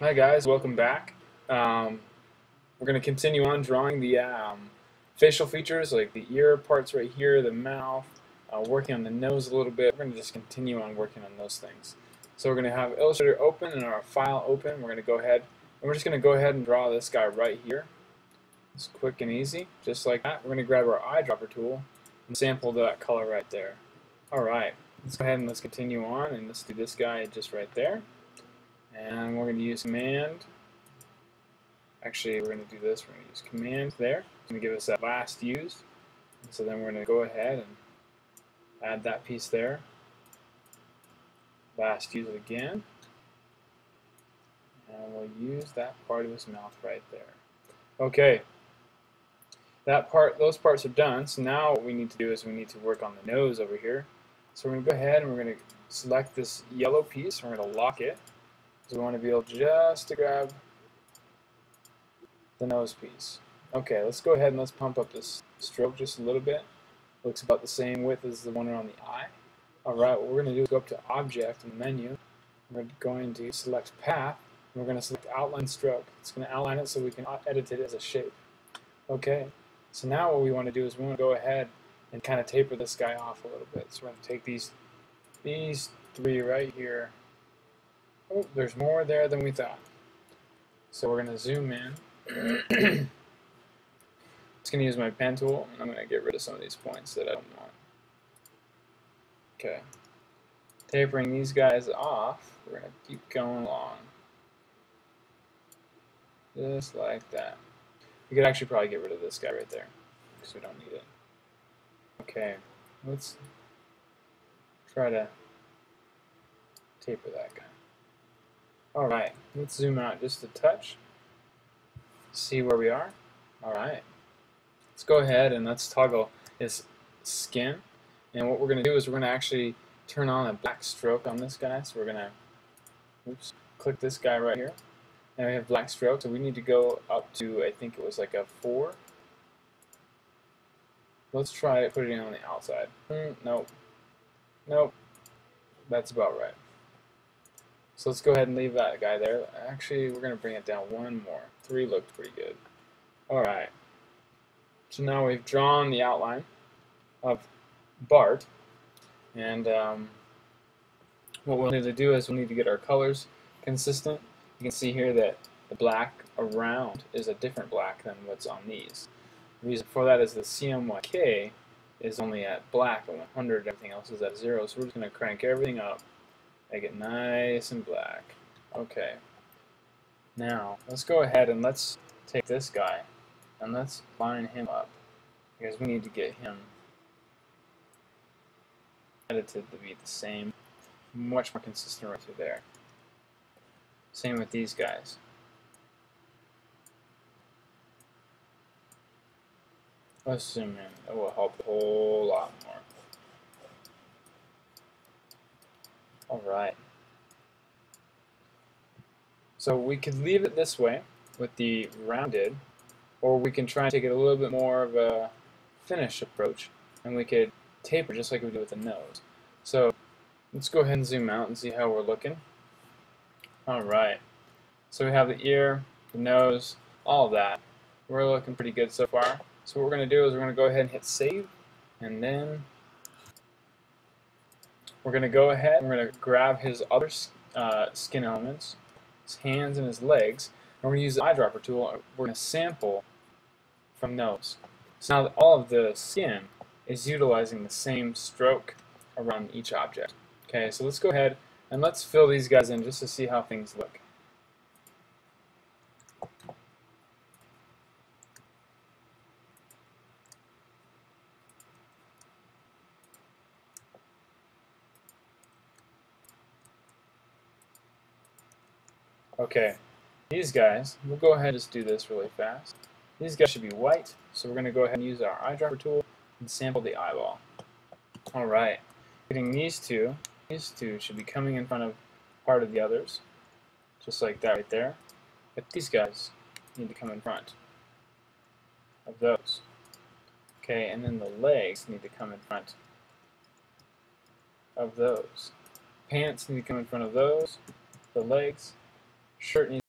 Hi guys, welcome back. We're going to continue on drawing the facial features like the ear parts right here, the mouth, working on the nose a little bit. We're going to just continue on working on those things. So we're going to have Illustrator open and our file open. We're going to go ahead and we're just going to go ahead and draw this guy right here. It's quick and easy, just like that. We're going to grab our eyedropper tool and sample that color right there. Alright, let's go ahead and let's continue on and let's do this guy just right there. And we're going to use command. Actually, we're going to do this. We're going to use command there. It's going to give us that last used. So then we're going to go ahead and add that piece there. Last used again. And we'll use that part of his mouth right there. Okay. Those parts are done. So now what we need to do is we need to work on the nose over here. So we're going to go ahead and we're going to select this yellow piece. We're going to lock it. So we want to be able just to grab the nose piece. Okay, let's go ahead and let's pump up this stroke just a little bit. Looks about the same width as the one around the eye. Alright, what we're going to do is go up to Object in the menu. We're going to select Path. And we're going to select Outline Stroke. It's going to outline it so we can edit it as a shape. Okay, so now what we want to do is we want to go ahead and kind of taper this guy off a little bit. So we're going to take these three right here. Oh, there's more there than we thought. So we're going to zoom in. Just going to use my pen tool, and I'm going to get rid of some of these points that I don't want. Okay. Tapering these guys off, we're going to keep going along. Just like that. We could actually probably get rid of this guy right there, because we don't need it. Okay, let's try to taper that guy. Alright, let's zoom out just a touch. See where we are. Alright. Let's go ahead and let's toggle his skin. And what we're going to do is we're going to actually turn on a black stroke on this guy. So we're going to click this guy right here. And we have black stroke. So we need to go up to, I think it was like a 4. Let's try it, put it in on the outside. Nope. Nope. That's about right. So let's go ahead and leave that guy there. Actually, we're going to bring it down one more. 3 looked pretty good. Alright. So now we've drawn the outline of Bart. And what we'll need to do is we'll need to get our colors consistent. You can see here that the black around is a different black than what's on these. The reason for that is the CMYK is only at black at 100. Everything else is at 0. So we're just going to crank everything up. Make it nice and black. Okay. Now, let's go ahead and let's take this guy and let's line him up because we need to get him edited to be the same, much more consistent right through there. Same with these guys. Let's zoom in. It will help a whole lot more. Alright. So we could leave it this way with the rounded, or we can try and take it a little bit more of a finish approach, and we could taper just like we do with the nose. So let's go ahead and zoom out and see how we're looking. Alright. So we have the ear, the nose, all of that. We're looking pretty good so far. So what we're going to do is we're going to go ahead and hit save, and then we're going to go ahead and we're going to grab his other skin elements, his hands and his legs, and we're going to use the eyedropper tool. We're going to sample from those. So now all of the skin is utilizing the same stroke around each object. Okay, so let's go ahead and let's fill these guys in just to see how things look. Okay, these guys, we'll go ahead and just do this really fast. These guys should be white, so we're going to go ahead and use our eyedropper tool and sample the eyeball. Alright, getting these two should be coming in front of part of the others, just like that right there. But these guys need to come in front of those. Okay, and then the legs need to come in front of those. Pants need to come in front of those. The legs. Shirt needs